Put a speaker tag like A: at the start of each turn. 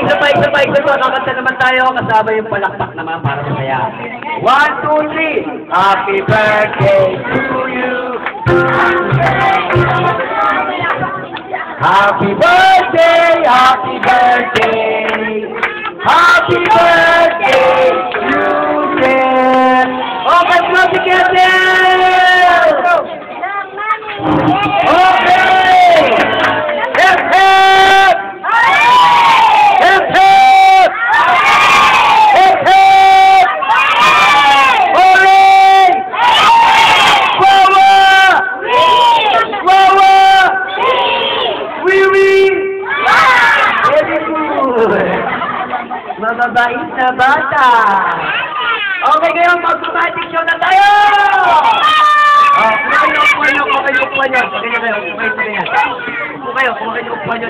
A: isa pa. Kakanta naman tayo. Kasama yung palakpak naman para masaya. 1, 2, 3. Happy birthday to you. Happy birthday, happy birthday. Happy birthday to you. Okay, clap together. Okay. Hip, hip. Hip, hip. Hip, hip. Hooray. Wawa. Wawa. Wiwi. Very good. Mababait na bata. Okay, ngayon mag-romantic show na tayo! Kumain yung upuan nyo. Okay na kayo. Kumain na yan. Upo kayo. Kumain yung upuan nyo.